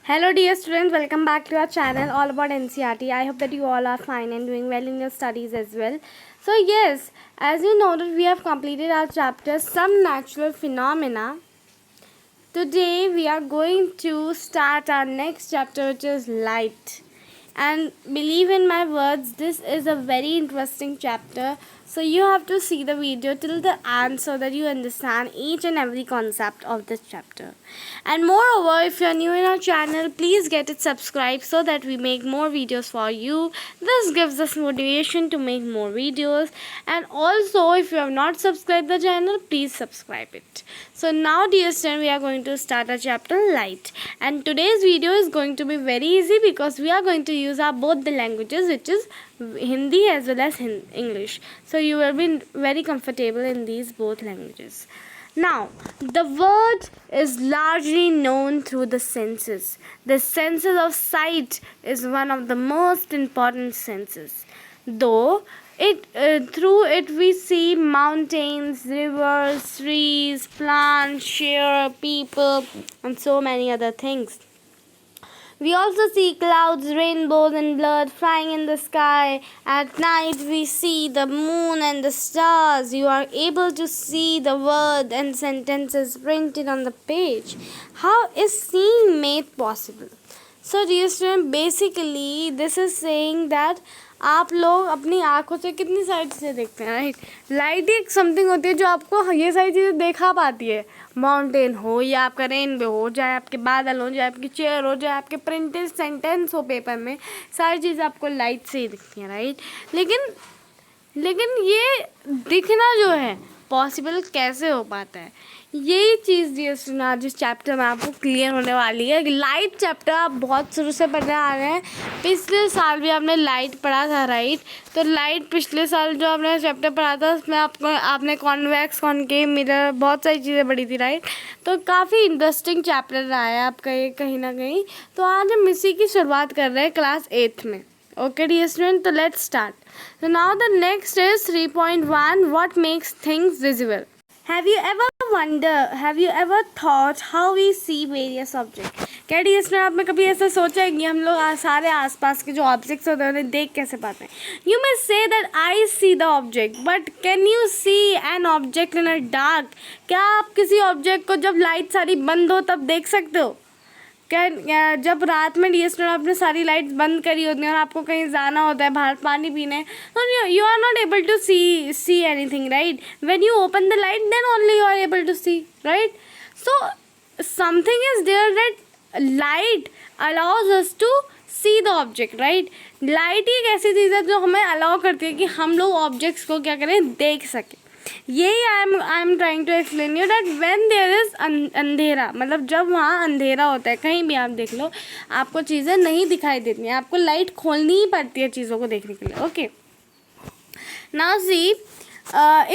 Hello dear students, welcome back to our channel all about NCERT. I hope that you all are fine and doing well in your studies as well. So yes, as you noted, we have completed our chapter Some Natural Phenomena. Today we are going to start our next chapter, which is light. And believe in my words, this is a very interesting chapter. So you have to see the video till the end so that you understand each and every concept of this chapter. And moreover, if you are new in our channel, please get it subscribed so that we make more videos for you. This gives us motivation to make more videos. And also, if you have not subscribed the channel, please subscribe it. So now dear students, we are going to start our chapter light. And today's video is going to be very easy because we are going to use our both the languages, which is Hindi as well as English. So you will be very comfortable in these both languages. Now, the world is largely known through the senses. The senses of sight is one of the most important senses. Though through it we see mountains, rivers, trees, plants, air, people, and so many other things. We also see clouds, rainbows, and blood flying in the sky. At night, we see the moon and the stars. You are able to see the word and sentences printed on the page. How is seeing made possible? So, dear student, basically, this is saying that आप लोग अपनी आँखों से कितनी सारी चीज़ें देखते हैं, राइट. लाइट एक समथिंग होती है जो आपको ये सारी चीज़ें देखा पाती है. माउंटेन हो या आपका रेनबो हो, चाहे आपके बादल हो, चाहे आपकी चेयर हो, चाहे आपके प्रिंटेड सेंटेंस हो पेपर में, सारी चीज़ें आपको लाइट से ही दिखती हैं, राइट. लेकिन ये दिखना जो है पॉसिबल कैसे हो पाता है, यही चीज़ जी आज जिस चैप्टर में आपको क्लियर होने वाली है. लाइट चैप्टर आप बहुत शुरू से पढ़ने आ रहे हैं. पिछले साल भी आपने लाइट पढ़ा था, राइट. तो लाइट पिछले साल जो आपने चैप्टर पढ़ा था उसमें आपने कॉन्वेक्स, कॉनकेव, मिरर, बहुत सारी चीज़ें पढ़ी थी, राइट. तो काफ़ी इंटरेस्टिंग चैप्टर रहा है आपका ये कहीं ना कहीं. तो आज हम इसी की शुरुआत कर रहे हैं क्लास 8th में. Okay dear student, so let's start. So now the next is 3.1, what makes things visible. Have you ever thought how we see various objects? क्या डियर स्टूडेंट, आपने कभी ऐसा सोचा है कि हम लोग सारे आसपास के जो ऑब्जेक्ट्स होते हैं उन्हें देख कैसे पाते हैं? You may say that I see the object, but can you see an object in a dark? क्या आप किसी ऑब्जेक्ट को जब लाइट सारी बंद हो तब देख सकते हो? क्या जब रात में डियर स्टूडेंट आपने सारी लाइट्स बंद करी होती हैं और आपको कहीं जाना होता है बाहर पानी पीने, तो you are not able to see anything, right. When you open the light then only you are able to see, right. So something is there that light allows us to see the object, right. Light ही एक ऐसी चीज़ है जो हमें allow करती है कि हम लोग ऑब्जेक्ट्स को क्या करें, देख सकें. यही I am trying to explain you that when there is अंधेरा, मतलब जब वहाँ अंधेरा होता है, कहीं भी आप देख लो आपको चीज़ें नहीं दिखाई देती हैं, आपको लाइट खोलनी ही पड़ती है चीज़ों को देखने के लिए. Okay, now see,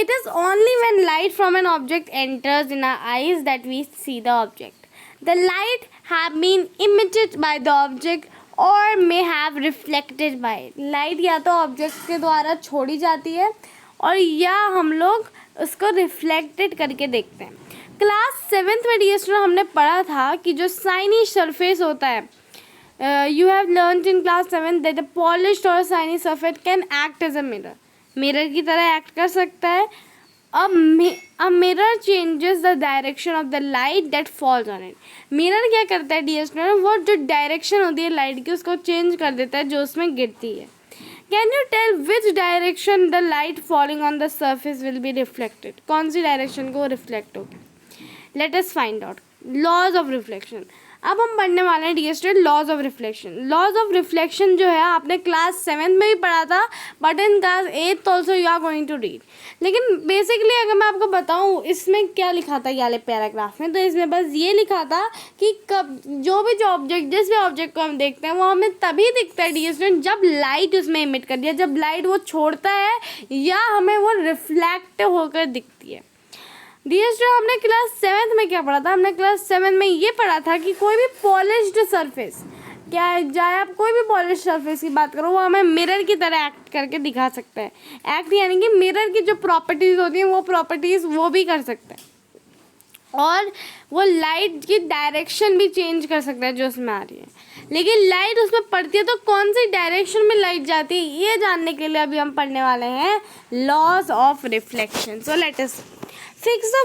it is only when light from an object enters in our eyes that we see the object. The light have been emitted by the object or may have reflected by it. Light या तो object के द्वारा छोड़ी जाती है और या हम लोग उसको रिफ्लेक्टेड करके देखते हैं. क्लास 7th में डियर स्टूडेंट हमने पढ़ा था कि जो शाइनी सरफेस होता है, you have learned in class 7 that the polished और shiny surface can act as a mirror. Mirror की तरह एक्ट कर सकता है. A mirror changes the direction of the light that falls on it. Mirror क्या करता है डियर स्टूडेंट, वो जो डायरेक्शन होती है लाइट की उसको चेंज कर देता है जो उसमें गिरती है. Can you tell which direction the light falling on the surface will be reflected? कौन सी डायरेक्शन को रिफ्लेक्ट होगी? Let us find out. Laws of reflection. अब हम पढ़ने वाले हैं dear student laws of reflection. Laws of reflection जो है आपने क्लास 7 में भी पढ़ा था, but in class 8 also you are going to read. लेकिन बेसिकली अगर मैं आपको बताऊँ इसमें क्या लिखा था ये वाले पैराग्राफ में, तो इसमें बस ये लिखा था कि कब जो ऑब्जेक्ट जिस भी ऑब्जेक्ट को हम देखते हैं वो हमें तभी दिखता है डियर स्टूडेंट जब लाइट उसमें इमिट कर दिया, जब लाइट वो छोड़ता है या हमें वो रिफ्लेक्ट होकर दिखती है. डियर स्टूडेंट हमने क्लास 7th में क्या पढ़ा था, हमने क्लास 7 में ये पढ़ा था कि कोई भी पॉलिश्ड सरफेस, क्या है, चाहे आप कोई भी पॉलिश सरफेस की बात करो, वो हमें मिरर की तरह एक्ट करके दिखा सकता है. एक्ट यानी कि मिरर की जो प्रॉपर्टीज़ होती हैं वो प्रॉपर्टीज़ वो भी कर सकता है. और वो लाइट की डायरेक्शन भी चेंज कर सकता है जो उसमें आ रही है, लेकिन लाइट उसमें पड़ती है तो कौन सी डायरेक्शन में लाइट जाती है ये जानने के लिए अभी हम पढ़ने वाले हैं laws of reflection. So let us fix the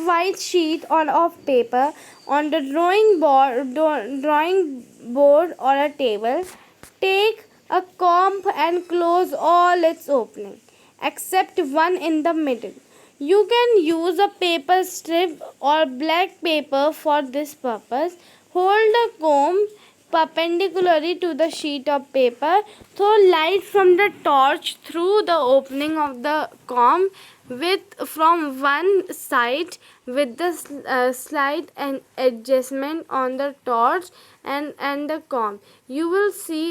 white sheet on of paper on the drawing board or a table. Take a comb and close all its opening except one in the middle. You can use a paper strip or black paper for this purpose. Hold the comb perpendicularly to the sheet of paper. Throw light from the torch through the opening of the comb with from one side with the slight and adjustment on the torch and the comb. You will see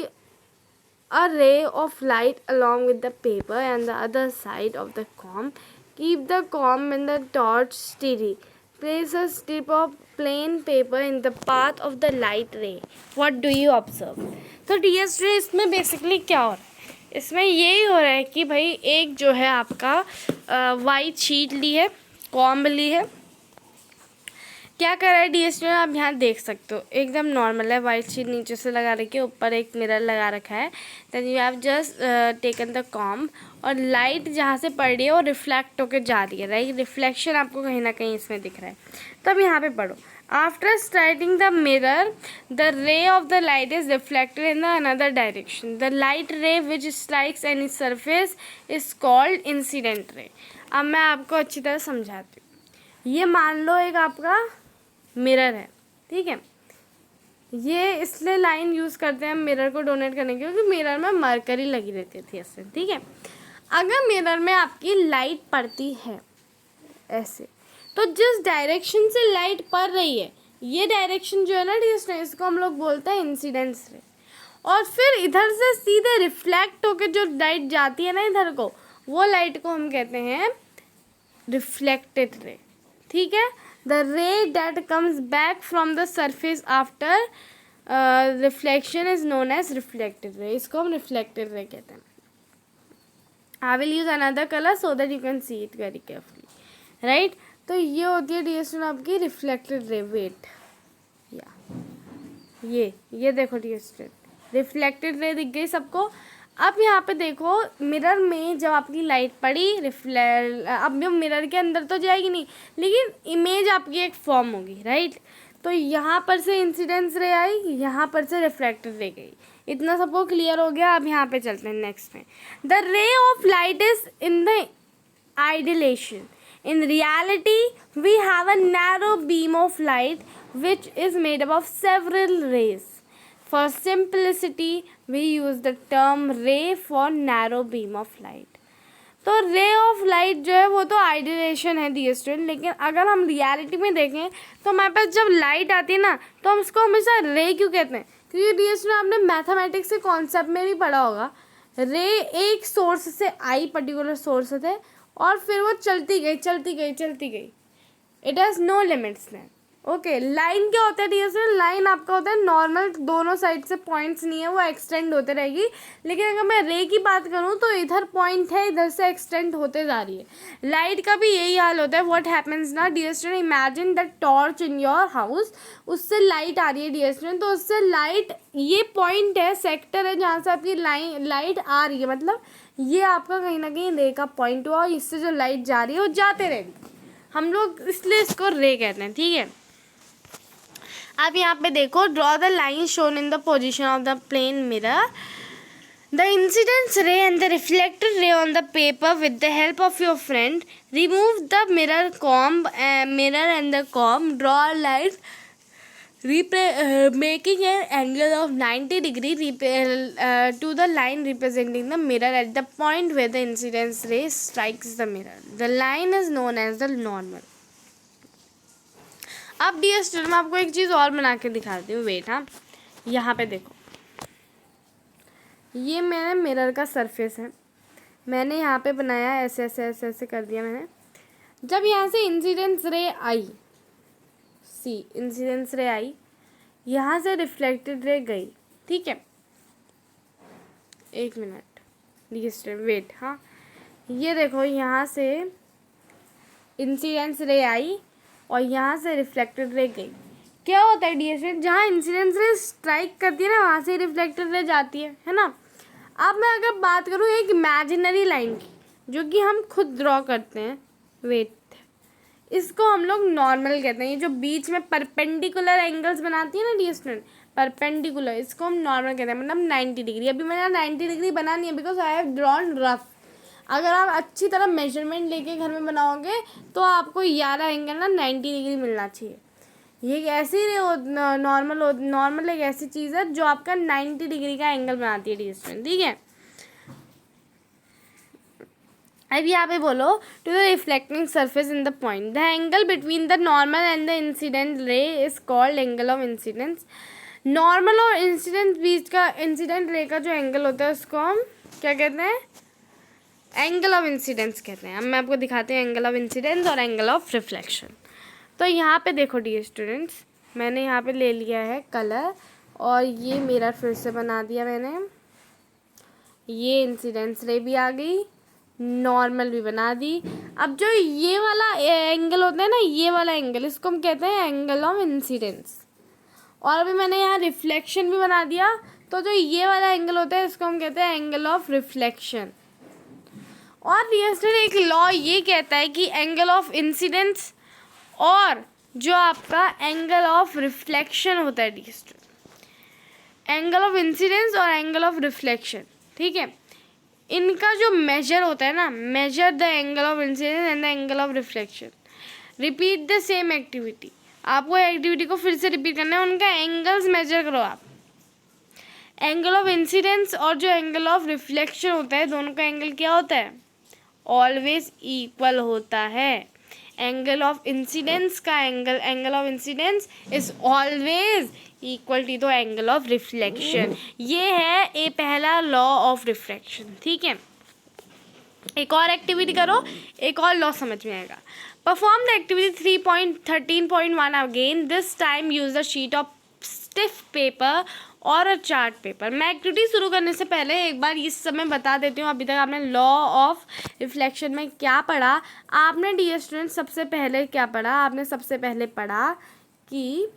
a ray of light along with the paper and the other side of the comb. Keep the comb and the torch steady. Place a strip of plain paper in the path of the light ray. What do you observe? तो dear students, इसमें basically क्या हो रहा है? इसमें यही हो रहा है कि भाई एक जो है आपका वाइट शीट ली है, कॉम्ब ली है, क्या कर रहा है डियर स्टूडेंट आप यहाँ देख सकते हो एकदम नॉर्मल है. वाइट शीट नीचे से लगा रखी है, ऊपर एक मिरर लगा रखा है. Then you have just taken the comb और लाइट जहाँ से पड़ रही है वो रिफ्लेक्ट होकर जा रही है. राइट, रिफ्लेक्शन आपको कहीं ना कहीं इसमें दिख रहा है. तो अब यहाँ पे पढ़ो. After striking the mirror the ray of the light is reflected in the another direction. The light रे विच strikes any surface is called incident ray. अब मैं आपको अच्छी तरह समझाती हूँ. ये मान लो एक आपका मिरर है, ठीक है. ये इसलिए लाइन यूज़ करते हैं हम मिरर को डोनेट करने के, क्योंकि मिरर में मरकरी लगी रहती थी ऐसे, ठीक है. अगर मिरर में आपकी लाइट पड़ती है ऐसे, तो जिस डायरेक्शन से लाइट पड़ रही है ये डायरेक्शन जो है ना डिस्टेंस, इसको हम लोग बोलते हैं इंसिडेंस रे. और फिर इधर से सीधे रिफ्लेक्ट होकर जो लाइट जाती है ना इधर को, वो लाइट को हम कहते हैं रिफ्लेक्टेड रे. ठीक है. The ray that comes back from the surface after reflection is known as reflected ray. इसको हम reflected ray कहते हैं. I will use another color so that you can see it very carefully. Right? तो ये होती है dear student आपकी reflected ray. Wait, ये देखो dear student, reflected ray दिख गई सबको. अब यहाँ पे देखो मिरर में जब आपकी लाइट पड़ी अब जो मिरर के अंदर तो जाएगी नहीं, लेकिन इमेज आपकी एक फॉर्म होगी. राइट. तो यहाँ पर से इंसिडेंस रे आई, यहाँ पर से रिफ्लेक्टेड रे गई. इतना सबको क्लियर हो गया. अब यहाँ पे चलते हैं नेक्स्ट में. The ray of light is in the idealisation. In reality we have a narrow beam of light which is made up of several rays. For simplicity, we use the term ray for narrow beam of light. तो रे of light जो है वो तो आइडिलेशन है dear student, लेकिन अगर हम रियलिटी में देखें तो हमारे पास जब लाइट आती है ना तो हम उसको हमेशा रे क्यों कहते हैं? क्योंकि डियर स्टूडेंट आपने मैथमेटिक्स के कॉन्सेप्ट में भी पढ़ा होगा, रे एक सोर्स से आई, पर्टिकुलर सोर्स थे, और फिर वो चलती गई. It has no limits then. Okay. Line क्या होता है डियर स्टूडेंट? लाइन आपका होता है नॉर्मल, दोनों साइड से पॉइंट्स नहीं है, वो एक्सटेंड होते रहेगी. लेकिन अगर मैं रे की बात करूँ तो इधर पॉइंट है, इधर से एक्सटेंड होते जा रही है. लाइट का भी यही हाल होता है. व्हाट हैपेंस ना dear student, imagine the torch in your house, उससे लाइट आ रही है डियर स्टूडेंट, तो उससे लाइट, ये पॉइंट है, सेक्टर है जहाँ से आपकी लाइट आ रही है, मतलब ये आपका कहीं ना कहीं रे का पॉइंट हुआ, और इससे जो लाइट जा रही है वो जाते रहेगी. हम लोग इसलिए इसको रे कहते हैं. ठीक है. अब यहाँ पे देखो, draw the line shown in the position of the plane mirror. The incidence ray and the reflected ray on the paper with the help of your friend. Remove the mirror and the comb. Draw a line making an angle of 90 degree to the line representing the mirror at the point where the incidence ray strikes the mirror. The line is known as the normal. अब dear student मैं आपको एक चीज़ और बना के दिखाती हूँ. Wait. हाँ, यहाँ पे देखो, ये मेरे मिरर का सरफेस है, मैंने यहाँ पे बनाया ऐसे ऐसे ऐसे ऐसे कर दिया मैंने. जब यहाँ से इंसिडेंस रे आई, इंसिडेंस रे आई, यहाँ से रिफ्लेक्टेड रे गई. ठीक है. एक मिनट डियर स्टूडेंट, वेट. हाँ, ये देखो, यहाँ से इंसिडेंस रे आई और यहाँ से रिफ्लेक्टेड रे गई। क्या होता है डियर स्टूडेंट, जहाँ इंसिडेंस रे स्ट्राइक करती है ना वहाँ से रिफ्लेक्टेड रे जाती है ना। अब मैं अगर बात करूँ एक इमेजिनरी लाइन की जो कि हम खुद ड्रॉ करते हैं, वेट, इसको हम लोग नॉर्मल कहते हैं। ये जो बीच में परपेंडिकुलर एंगल्स बनाती है ना डियर स्टूडेंट, परपेंडिकुलर, इसको हम नॉर्मल कहते हैं, मतलब 90 डिग्री। अभी मैंने 90 डिग्री बनानी है because I have drawn rough. अगर आप अच्छी तरह मेजरमेंट लेके घर में बनाओगे तो आपको 11 एंगल ना 90 डिग्री मिलना चाहिए। ये एक ऐसी नॉर्मल एक ऐसी चीज़ है जो आपका 90 डिग्री का एंगल बनाती है डियर स्टूडेंट, ठीक है। अब यहाँ पे बोलो to the reflecting surface in the point the angle between the normal and the incident ray is called angle of incidence. Normal और इंसिडेंट बीच का, इंसिडेंट रे का जो एंगल होता है उसको हम क्या कहते हैं, एंगल ऑफ इंसिडेंस कहते हैं। अब मैं आपको दिखाती हूँ एंगल ऑफ इंसिडेंस और एंगल ऑफ रिफ्लेक्शन। तो यहाँ पे देखो डियर स्टूडेंट्स, मैंने यहाँ पे ले लिया है कलर और ये मिरर फिर से बना दिया मैंने। ये इंसिडेंस रे भी आ गई, नॉर्मल भी बना दी। अब जो ये वाला एंगल होता है ना, ये वाला एंगल, इसको हम कहते हैं एंगल ऑफ इंसिडेंस। और अभी मैंने यहाँ रिफ्लेक्शन भी बना दिया, तो जो ये वाला एंगल होता है इसको हम कहते हैं एंगल ऑफ रिफ्लेक्शन। और डियर एक लॉ ये कहता है कि एंगल ऑफ इंसिडेंस और जो आपका एंगल ऑफ रिफ्लेक्शन होता है डियर, एंगल ऑफ इंसिडेंस और एंगल ऑफ रिफ्लेक्शन, ठीक है, इनका जो मेजर होता है ना, measure the angle of incidence and the angle of reflection, repeat the same activity. आपको एक्टिविटी को फिर से रिपीट करना है, उनका एंगल्स मेजर करो आप। एंगल ऑफ इंसिडेंस और जो एंगल ऑफ रिफ्लेक्शन होता है दोनों का एंगल क्या होता है, ऑलवेज इक्वल होता है। एंगल ऑफ इंसिडेंस का angle of incidence is always equal to the angle of reflection. ये है ए पहला लॉ ऑफ रिफ्लेक्शन, ठीक है। एक और एक्टिविटी करो, एक और लॉ समझ में आएगा। Perform the activity 3.13.1 again, this time use the sheet of stiff paper और अ चार्ट पेपर। मैं एक्टिविटी शुरू करने से पहले एक बार इस समय बता देती हूँ, अभी तक आपने लॉ ऑफ रिफ्लेक्शन में क्या पढ़ा। आपने डियर स्टूडेंट सबसे पहले क्या पढ़ा, आपने सबसे पहले पढ़ा कि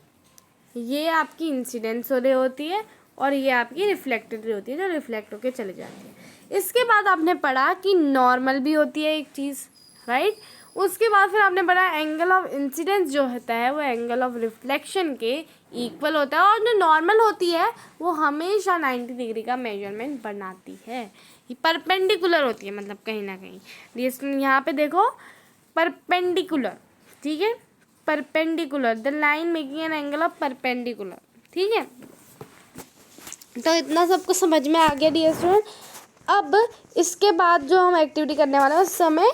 ये आपकी इंसिडेंस रे होती है और ये आपकी रिफ्लेक्टेड रे होती है जो रिफ्लेक्ट होकर चले जाती है। इसके बाद आपने पढ़ा कि नॉर्मल भी होती है एक चीज़, राइट। उसके बाद फिर आपने पढ़ा एंगल ऑफ इंसिडेंस जो होता है वो एंगल ऑफ रिफ्लेक्शन के इक्वल होता है, और जो नॉर्मल होती है वो हमेशा 90 डिग्री का मेजरमेंट बनाती है। ये परपेंडिकुलर होती है, मतलब कहीं ना कहीं। यहाँ पे देखो परपेंडिकुलर, ठीक है, perpendicular, the line making an angle of perpendicular, ठीक है। तो इतना सबको समझ में आ गया डियर स्टूडेंट। अब इसके बाद जो हम एक्टिविटी करने वाले हैं उस समय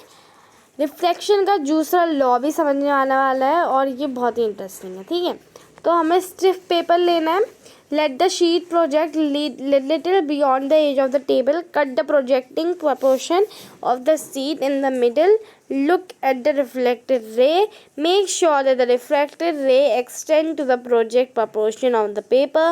रिफ्लेक्शन का दूसरा लॉ भी समझने आने वाला है और ये बहुत ही इंटरेस्टिंग है, ठीक है। तो हमें स्टिफ पेपर लेना है। Let the sheet project little beyond the edge of the table, cut the projecting proportion of the sheet in the middle, look at the reflected ray, make sure that the reflected ray extend to the project proportion of the paper,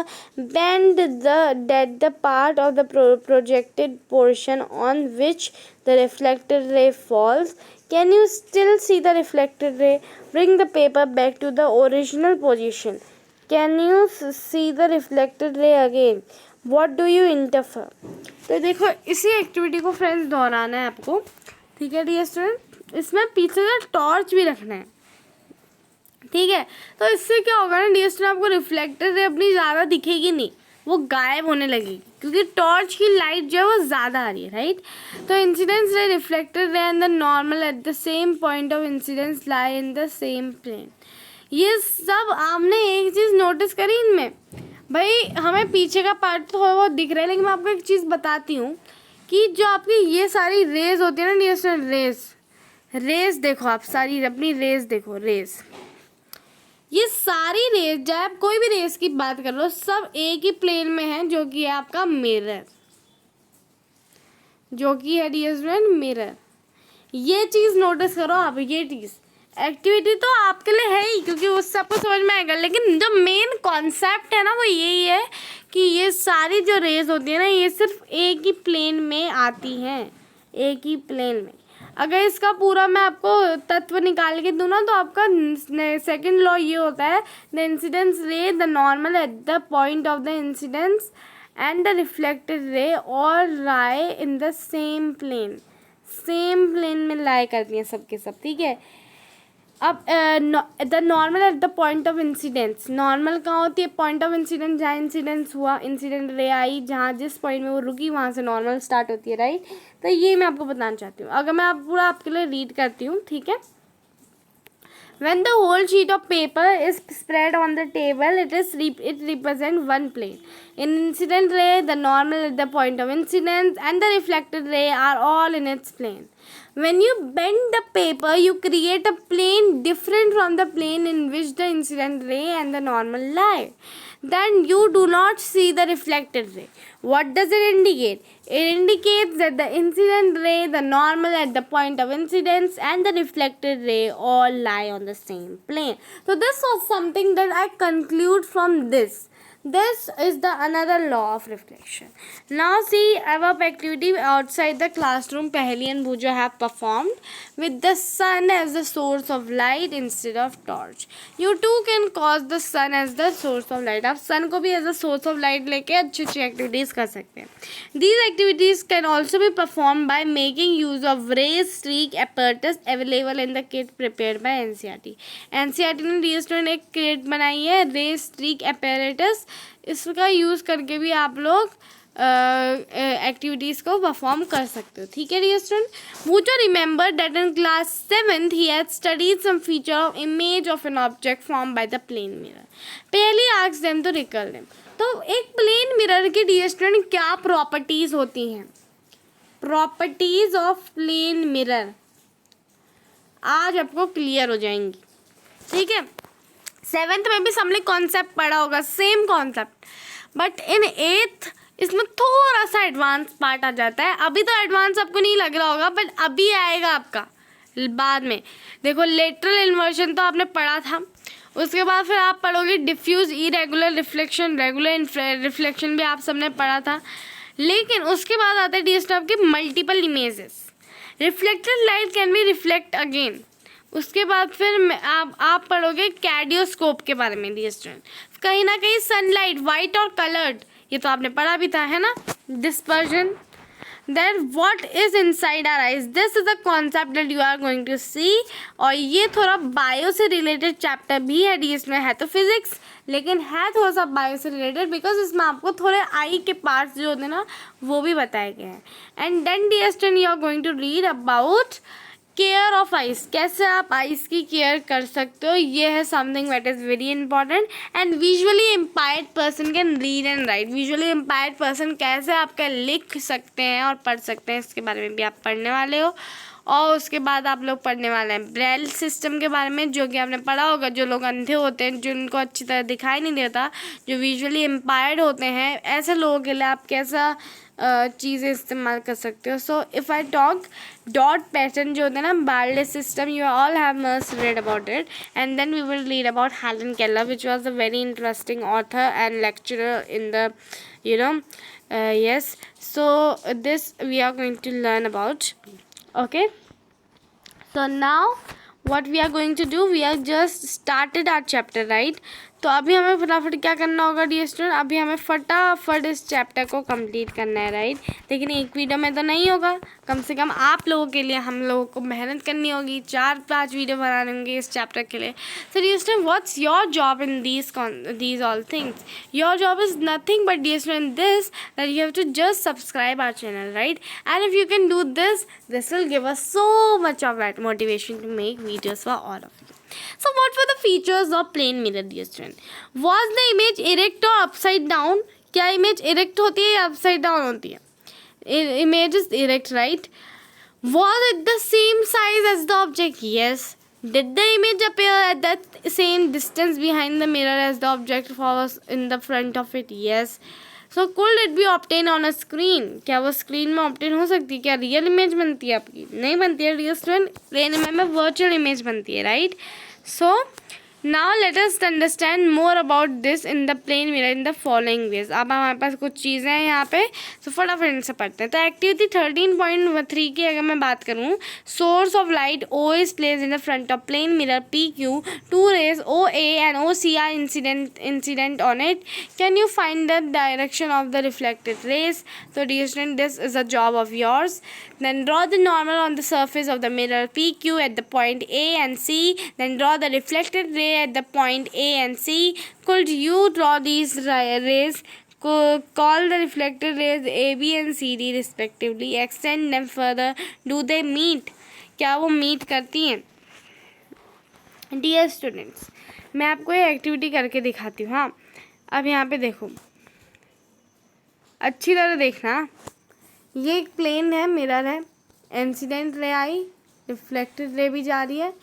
bend the part of the projected portion on which the reflected ray falls. Can you still see the reflected ray? Bring the paper back to the original position. Can you see the reflected ray again? What do you interfere? तो देखो इसी activity को friends दोहराना है आपको, ठीक है dear student. इसमें पीछे का टॉर्च भी रखना है, ठीक है। तो इससे क्या होगा ना डियर स्टूडेंट, आपको रिफ्लेक्टेड रे अपनी ज़्यादा दिखेगी नहीं, वो गायब होने लगेगी क्योंकि टॉर्च की लाइट जो है वो ज़्यादा आ रही है, राइट। तो incidence ray, reflected ray and the normal at the same point of incidence lie in the same plane. ये सब आपने एक चीज़ नोटिस करी इनमें, भाई हमें पीछे का पार्ट तो थोड़ा बहुत दिख रहा है, लेकिन मैं आपको एक चीज़ बताती हूँ कि जो आपकी ये सारी रेज होती है ना डियर स्टूडेंट, रेज देखो आप, सारी अपनी रेज देखो, रेज, ये सारी रेज, चाहे आप कोई भी रेज की बात कर लो, सब एक ही प्लेन में है जो कि है आपका मिरर, जो कि है डियर स्टूडेंट मिरर। ये चीज़ नोटिस करो आप, ये चीज़। एक्टिविटी तो आपके लिए है ही क्योंकि उससे आपको समझ में आएगा, लेकिन जो मेन कॉन्सेप्ट है ना वो यही है कि ये सारी जो रेज होती है ना ये सिर्फ एक ही प्लेन में आती हैं, एक ही प्लेन में। अगर इसका पूरा मैं आपको तत्व निकाल के दूँ ना, तो आपका सेकंड लॉ ये होता है, the incidence ray the normal at the point of the incidence and the reflected ray और lie in the same plane, same plane में लाई करती हैं सबके सब, ठीक है। अब the normal at the point of incidence, normal कहाँ होती है, पॉइंट ऑफ इंसिडेंस, जहाँ इंसिडेंस हुआ, इंसिडेंट रे आई, जहाँ जिस पॉइंट में वो रुकी वहाँ से नॉर्मल स्टार्ट होती है, राइट। तो ये मैं आपको बताना चाहती हूँ। अगर मैं आप पूरा आपके लिए रीड करती हूँ, ठीक है। When the whole sheet of paper is spread on the table, it represents one plane. In incident ray, the normal at the point of incidence and the reflected ray are all in its plane. When you bend the paper, you create a plane different from the plane in which the incident ray and the normal lie. Then you do not see the reflected ray. What does it indicate? It indicates that the incident ray, the normal at the point of incidence and the reflected ray all lie on the same plane. So this was something that I conclude from this. This is the another law of reflection. Now see our activity outside the classroom. Paheli and Bhujo have performed with the sun as the source of light instead of torch. You too can cause the sun as the source of light. आप sun को भी as a source of light लेके अच्छी अच्छी activities कर सकते हैं. These activities can also be performed by making use of ray streak apparatus available in the kit prepared by NCERT. NCERT ने डी स्टूडेंट एक kit बनाई है ray streak apparatus. इसका यूज़ करके भी आप लोग एक्टिविटीज़ को परफॉर्म कर सकते हो, ठीक है डियर स्टूडेंट। मुझे remember that in class 7th he had studied some feature of image of an object form by the plane mirror. पहले ask them to recall them. तो एक प्लेन मिरर की डियर स्टूडेंट क्या properties होती हैं? Properties of plane mirror आज आपको clear हो जाएंगी, ठीक है। 7th में भी हमने कॉन्सेप्ट पढ़ा होगा, same concept, but in 8th इसमें थोड़ा सा एडवांस पार्ट आ जाता है। अभी तो एडवांस आपको नहीं लग रहा होगा, बट अभी आएगा आपका बाद में। देखो लेटरल इन्वर्जन तो आपने पढ़ा था, उसके बाद फिर आप पढ़ोगे diffuse irregular reflection, regular reflection भी आप सबने पढ़ा था। लेकिन उसके बाद आते हैं डियर आपके multiple images. Reflected light can be reflect again. उसके बाद फिर आप पढ़ोगे कैडियोस्कोप के बारे में डियर स्टूडेंट। कहीं ना कहीं सनलाइट वाइट और कलर्ड, ये तो आपने पढ़ा भी था, है ना। Dispersion, then what is inside our eyes, this is the concept that you are going to see. और ये थोड़ा बायो से रिलेटेड चैप्टर भी है डियर स्टूडेंट, है तो फिजिक्स लेकिन है थोड़ा सा बायो से रिलेटेड, बिकॉज इसमें आपको थोड़े आई के पार्ट्स जो होते हैं ना वो भी बताए गए हैं। And then dear student you are going to read about care of eyes, कैसे आप आइस की केयर कर सकते हो। ये है something that is very important. And visually impaired person can read and right, visually impaired person कैसे आपका लिख सकते हैं और पढ़ सकते हैं, इसके बारे में भी आप पढ़ने वाले हो। और उसके बाद आप लोग पढ़ने वाले हैं ब्रेल सिस्टम के बारे में, जो कि आपने पढ़ा होगा। जो लोग अंधे होते हैं, जिनको अच्छी तरह दिखाई नहीं देता, जो विजुअली इम्पायर्ड होते हैं, ऐसे लोगों के लिए आप कैसा चीज़ें इस्तेमाल कर सकते हो। So if I talk dot pattern जो होता है ना, barley system, you all have must read about it, and then we will read about Helen Keller, which was a very interesting author and lecturer in the yes, so this we are going to learn about. Okay, so now what we are going to do, we are just started our chapter, right? तो अभी हमें फटाफट क्या करना होगा dear student, अभी हमें फटाफट इस चैप्टर को कंप्लीट करना है, राइट। लेकिन एक वीडियो में तो नहीं होगा, कम से कम आप लोगों के लिए हम लोगों को मेहनत करनी होगी, 4-5 वीडियो बनाने होंगे इस चैप्टर के लिए। So dear student what's your job in these all things? Your job is nothing but dear student this, that you have to just subscribe our channel, right. And if you can do this will give us so much of that motivation to make videos for all of you. So what were the features of plane mirror dear student? Was the image erect or upside down? क्या image erect होती है या upside down होती है? Image is erect, right? Was it the same size as the object? Yes. Did the image appear at that same distance behind the mirror as the object was in the front of it? Yes. So could it be obtained on a screen? क्या वो screen में obtain हो सकती है? क्या real image बनती है आपकी? नहीं बनती है dear student, plane में virtual image बनती है, right? So Now let us understand more about this in the plane mirror in the following ways. अब हमारे पास कुछ चीज़ें हैं यहाँ पे, तो फटाफट इनसे पढ़ते हैं. तो एक्टिविटी 13.3 की अगर मैं बात करूँ, source of light O is placed in the front of plane mirror PQ. Two rays OA and OC are incident on it. Can you find the direction of the reflected rays? So dear student, this is a job of yours. Then draw the normal on the surface of the mirror PQ at the point A and C. Then draw the reflected ray at the point A and C. Could you draw these rays? Call the reflected rays A, B and C, D respectively. Extend them further. Do they meet? क्या वो meet करती हैं? Dear students, मैं आपको ये activity करके दिखाती हूँ. हाँ, अब यहाँ पे देखो, अच्छी तरह देखना. ये एक प्लेन है, मिरर है, इंसिडेंट रे आई, रिफ्लेक्टेड रे भी जा रही है,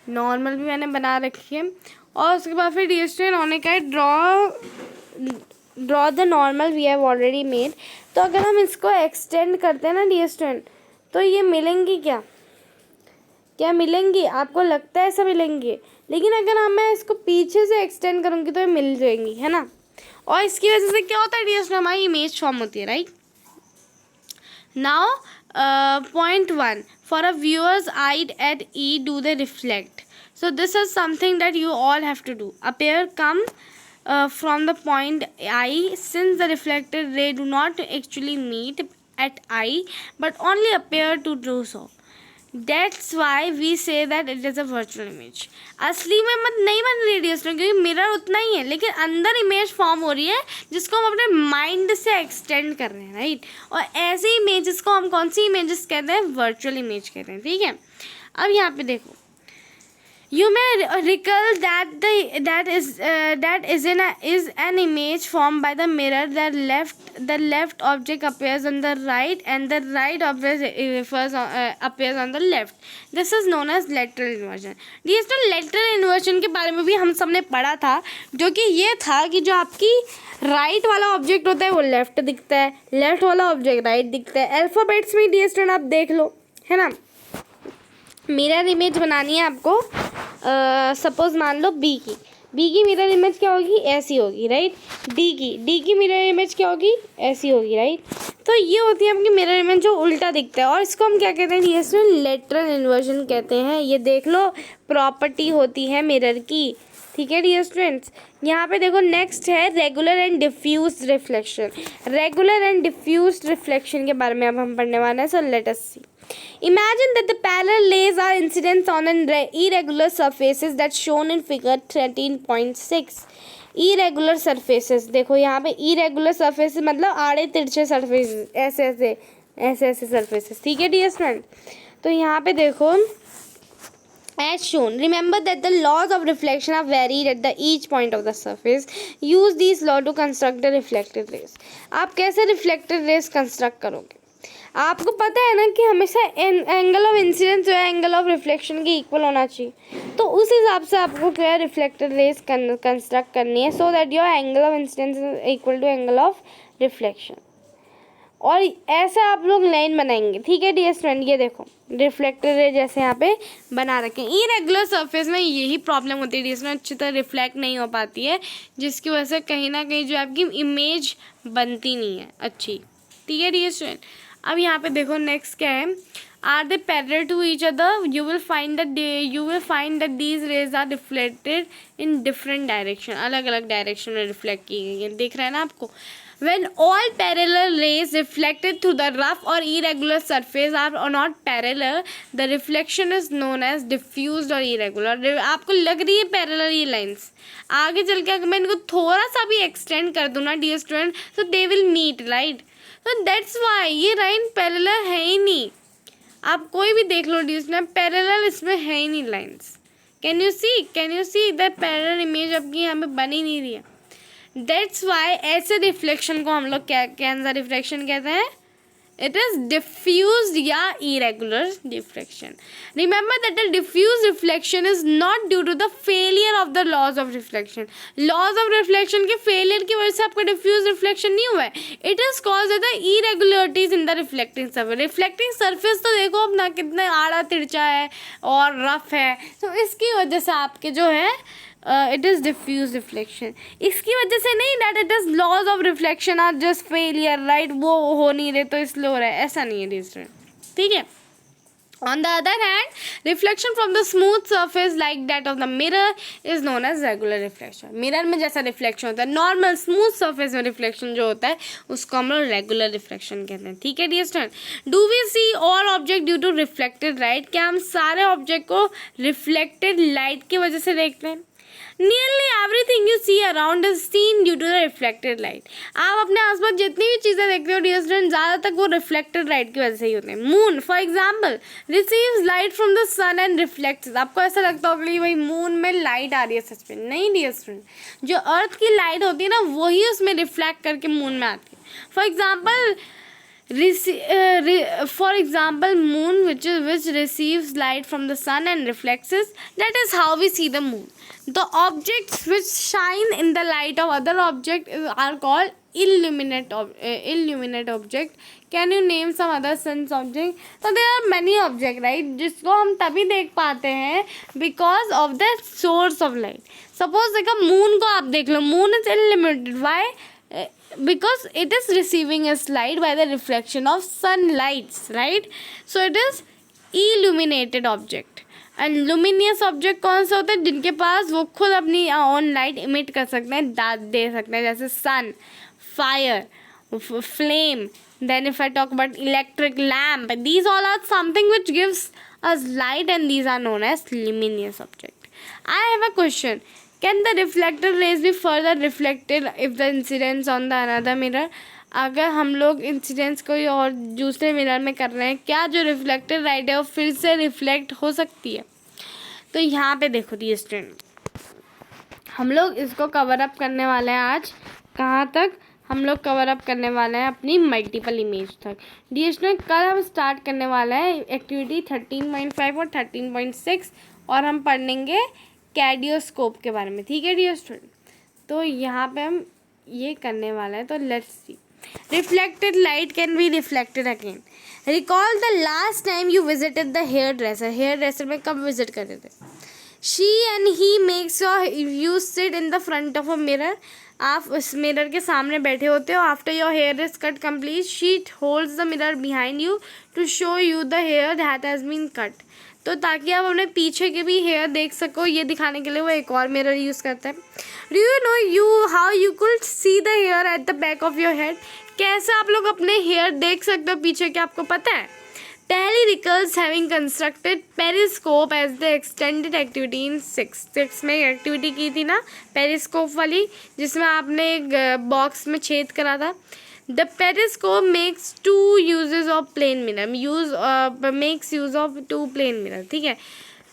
नॉर्मल भी मैंने बना रखी है. और उसके बाद फिर डियर स्टूडेंट होने का है draw the normal we have already made. तो अगर हम इसको एक्सटेंड करते हैं ना डियर स्टूडेंट, तो ये मिलेंगी क्या मिलेंगी? आपको लगता है ऐसा मिलेंगी, लेकिन अगर मैं इसको पीछे से एक्सटेंड करूँगी तो ये मिल जाएंगी, है ना. और इसकी वजह से क्या होता है डियर स्टूडेंट, हमारी इमेज फॉर्म होती है, right. Now point 1, for a viewer's eye at E, do they reflect? So this is something that you all have to do. A pair come from the point I, since the reflected ray do not actually meet at I but only appear to do so. That's why we say that it is a virtual image. असली में नहीं बन रही है क्योंकि mirror उतना ही है, लेकिन अंदर इमेज फॉर्म हो रही है जिसको हम अपने माइंड से एक्सटेंड कर रहे हैं, राइट. और ऐसे इमेजेस को हम कौन सी इमेजेस कहते हैं? वर्चुअल इमेज कहते हैं, ठीक है. अब यहाँ पे देखो, you may recall that is an image formed by the mirror. The left object appears on the right and the right object appears on the left. This is known as lateral inversion. Dear lateral inversion के बारे में भी हम सबने पढ़ा था, जो कि ये था कि जो आपकी राइट वाला ऑब्जेक्ट होता है वो लेफ्ट दिखता है, लेफ्ट वाला ऑब्जेक्ट राइट दिखता है. अल्फ़ाबेट्स में डियर स्टूडेंट आप देख लो, है ना. मिरर इमेज बनानी है आपको. सपोज मान लो बी की मिरर इमेज क्या होगी? ऐसी होगी, राइट. डी की मिरर इमेज क्या होगी? ऐसी होगी, राइट. तो ये होती है आपकी मिरर इमेज जो उल्टा दिखता है, और इसको हम क्या कहते हैं? ये लेटरल इन्वर्जन कहते हैं. ये देख लो, प्रॉपर्टी होती है मिरर की, ठीक है डियर स्टूडेंट्स. यहाँ पे देखो, नेक्स्ट है regular and diffuse reflection. Regular and diffuse reflection के बारे में अब हम पढ़ने वाले हैं. So let us see. Imagine that the parallel rays are incident on an irregular surfaces that's shown in figure 13.6. Irregular surfaces, देखो यहाँ पे irregular surfaces मतलब आड़े तिरछे surfaces, ऐसे surfaces, ठीक है डियर स्टूडेंट. तो यहाँ पे देखो, as shown, remember that the laws of reflection are varied at the each point of the surface. Use these laws to construct the reflected rays. आप कैसे reflected rays construct करोगे? आपको पता है ना कि हमेशा एंगल ऑफ इंसिडेंस जो है एंगल ऑफ रिफ्लेक्शन के इक्वल होना चाहिए. तो उस हिसाब से आपको क्या है, रिफ्लेक्टेड रेज कंस्ट्रक्ट करनी है, so that your angle of incidence is equal to angle of reflection. और ऐसे आप लोग लाइन बनाएंगे, ठीक है डियर स्टूडेंट. ये देखो, रिफ्लेक्टेड रे जैसे यहाँ पे बना रखे हैं. इरेगुलर सरफेस में यही प्रॉब्लम होती है डियर स्टूडेंट, अच्छी तरह रिफ्लेक्ट नहीं हो पाती है, जिसकी वजह से कहीं ना कहीं जो आपकी इमेज बनती नहीं है अच्छी, ठीक है डियर स्टूडेंट. अब यहाँ पे देखो, नेक्स्ट क्या है? Are they parallel to each other? You will find that these rays are reflected in different direction. अलग अलग डायरेक्शन में रिफ्लेक्ट की गई है, दिख रहा है ना आपको. When all parallel rays reflected through the rough or irregular surface are not parallel, the reflection is known as diffused or irregular. आपको लग रही है parallel ये lines, आगे चल के अगर मैं इनको थोड़ा सा भी extend कर दूँ ना dear student, so they will meet, right? So that's why ये line parallel है ही नहीं. आप कोई भी देख लो dear student, parallel इसमें है ही नहीं lines. Can you see that parallel image आपकी यहाँ पे बनी नहीं रही है. That's why ऐसे रिफ्लेक्शन को हम लोग क्या सा रिफ्लेक्शन कहते हैं? It is diffused या irregular diffraction. Remember that the diffuse reflection is not due to the failure of the laws of reflection. Laws of reflection के failure की वजह से आपका diffuse reflection नहीं हुआ है. It is caused by the irregularities in the reflecting surface. Reflecting surface तो देखो अपना कितना आड़ा तिरछा है और रफ है, तो इसकी वजह से आपके जो है इट इज़ डिफ्यूज रिफ्लेक्शन। इसकी वजह से नहीं that it is laws of reflection are just failure, right, वो हो नहीं रहे तो इसलिए हो रहा है, ऐसा नहीं है डियर स्टूडेंट, ठीक है। On the other hand, reflection from the smooth surface like that of the mirror is known as regular reflection. Mirror में जैसा रिफ्लेक्शन होता है, नॉर्मल स्मूथ सरफेस में रिफ्लेक्शन जो होता है उसको हम लोग रेगुलर रिफ्लेक्शन कहते हैं, ठीक है dear student. Do we see all object due to reflected light, क्या हम सारे ऑब्जेक्ट को रिफ्लेक्टेड लाइट की वजह से देखते हैं? Nearly everything you see around is seen due to the reflected light. आप अपने आसपास जितनी भी चीज़ें देखते हो डियर स्टूडेंट, ज़्यादातर वो रिफ्लेक्टेड लाइट की वजह से ही होते हैं। Moon for example receives light from the sun and reflects. आपको ऐसा लगता होगा कि भाई मून में लाइट आ रही है, सच में नहीं डियर स्टूडेंट, जो अर्थ की लाइट होती है ना वही उसमें रिफ्लेक्ट करके मून में आती है। For example moon which receives light from the sun and reflects it, that is how we see the moon. The objects which shine in the light of other objects are called illuminate object. Can you name some other sense object? So there are many object, right, जिसको हम तभी देख पाते हैं because of the source of light. Suppose देखो moon को आप देख लो, moon is illuminated. Why? Because it is receiving its light by the reflection of sunlight, right? So it is illuminated object. And luminous object कौन से होते हैं? जिनके पास वो खुद अपनी ऑन लाइट इमिट कर सकते हैं, दे सकते हैं, जैसे sun, fire, flame. Then if I talk about electric lamp, these all are something which gives us light and these are known as luminous object. I have a question. Can the reflected rays be further reflected if the incidence on the another mirror? अगर हम लोग incidence कोई और दूसरे mirror में कर रहे हैं, क्या जो रिफ्लेक्टेड लाइट है वो फिर से रिफ्लेक्ट हो सकती है? तो यहाँ पे देखो डियर स्टूडेंट, हम लोग इसको कवर अप करने वाले हैं आज। कहाँ तक हम लोग कवर अप करने वाले हैं? अपनी मल्टीपल इमेज तक। डियर स्टूडेंट कल हम स्टार्ट करने वाले हैं एक्टिविटी 13.5 और 13.6 और हम पढ़ेंगे कैडियोस्कोप के बारे में, ठीक है डियर स्टूडेंट। तो यहाँ पे हम ये करने वाले हैं, तो let's see. Reflected light can be reflected again. Recall the last time you visited the hairdresser. Hairdresser में कब visit कर रहे थे? She and he makes you sit in the front of a mirror. आप उस मिरर के सामने बैठे होते हो. After your hair is cut complete, she holds the mirror behind you to show you the hair that has been cut. तो ताकि आप अपने पीछे के भी हेयर देख सको, ये दिखाने के लिए वो एक और मिरर यूज़ करता है. Do you know how you could see the hair at the back of your head? कैसे आप लोग अपने हेयर देख सकते हो पीछे, क्या आपको पता है? Tally recalls having constructed periscope as the extended activity in 6 में एक्टिविटी की थी ना पेरिस्कोप वाली, जिसमें आपने एक बॉक्स में छेद करा था. The periscope makes two uses of plane mirror. Makes use of two plane mirror. ठीक है,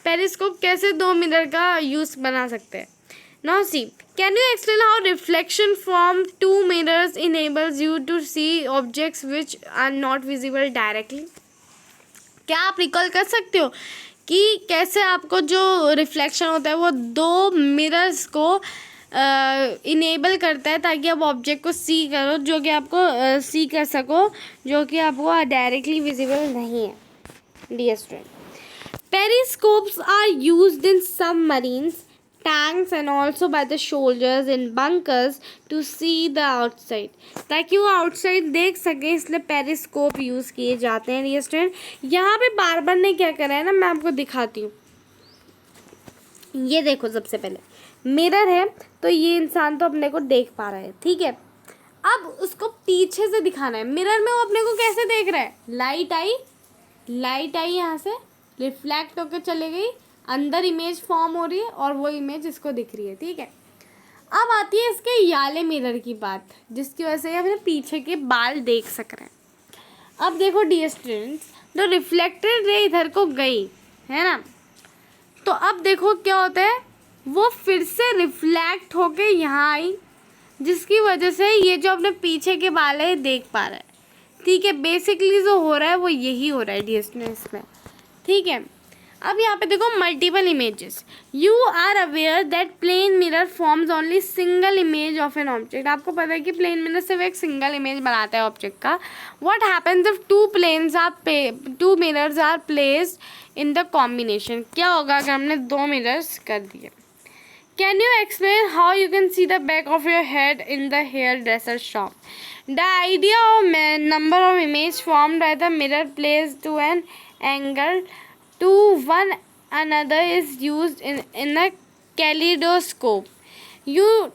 पेरिस्कोप कैसे दो मिरर का यूज़ बना सकते हैं. Now see, can you explain how reflection from two mirrors enables you to see objects which are not visible directly? क्या आप रिकॉल कर सकते हो कि कैसे आपको जो रिफ्लेक्शन होता है वो दो मिरर्स को इनेबल करता है ताकि आप ऑब्जेक्ट को सी करो, जो कि आपको सी कर सको, जो कि आपको डायरेक्टली विजिबल नहीं है. Dear student, periscopes are used in submarines, tanks and also by the soldiers in bunkers to see the outside. ताकि वो आउटसाइड देख सके, इसलिए पेरिस्कोप यूज़ किए जाते हैं. डियर स्टूडेंट, यहाँ पे बारबर ने क्या करा है ना, मैं आपको दिखाती हूँ. ये देखो, सबसे पहले मिरर है तो ये इंसान तो अपने को देख पा रहा है, ठीक है. अब उसको पीछे से दिखाना है. मिरर में वो अपने को कैसे देख रहा है? लाइट आई यहाँ से रिफ्लेक्ट होकर चले गई, अंदर इमेज फॉर्म हो रही है और वो इमेज इसको दिख रही है, ठीक है. अब आती है इसके याले मिरर की बात, जिसकी वजह से अपने पीछे के बाल देख सक रहे हैं. अब देखो डियर स्टूडेंट्स, तो रिफ्लेक्टेड रे इधर को गई है ना, तो अब देखो क्या होता है, वो फिर से रिफ्लेक्ट होके यहाँ आई, जिसकी वजह से ये जो अपने पीछे के बाल है देख पा रहा है, ठीक है. बेसिकली जो हो रहा है वो यही हो रहा है डियर स्टूडेंट्स में, ठीक है. अब यहाँ पे देखो multiple images. You are aware that plane mirror forms only single image of an object. आपको पता है कि प्लेन मिरर सिर्फ एक सिंगल इमेज बनाता है ऑब्जेक्ट का. What happens if two mirrors are placed in the combination? क्या होगा अगर हमने दो मिरर्स कर दिए? Can you explain how you can see the back of your head in the hairdresser shop? The idea of number of image formed by the mirror placed to an angle to one another is used in a kaleidoscope. You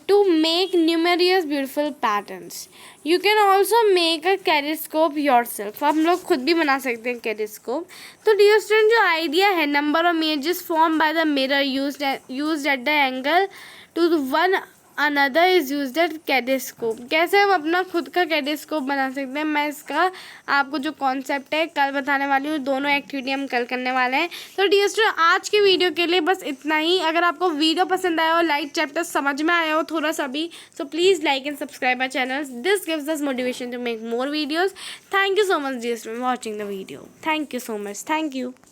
to make numerous beautiful patterns. You can also make a kaleidoscope yourself. हम लोग खुद भी बना सकते हैं kaleidoscope. तो dear student, जो idea है number of images formed by the mirror used at the angle to the one another is use at kaleidoscope. कैसे हम अपना खुद का कैडेस्कोप बना सकते हैं, मैं इसका आपको जो कॉन्सेप्ट है कल बताने वाली हूँ. दोनों एक्टिविटी हम कल करने वाले हैं. तो डियर स्टूडेंट, आज की वीडियो के लिए बस इतना ही. अगर आपको वीडियो पसंद आया हो, लाइक चैप्टर समझ में आया हो थोड़ा सा भी, so please like and subscribe my channel. This gives us motivation to make more videos. Thank you so much dear student watching the video. Thank you so much. Thank you.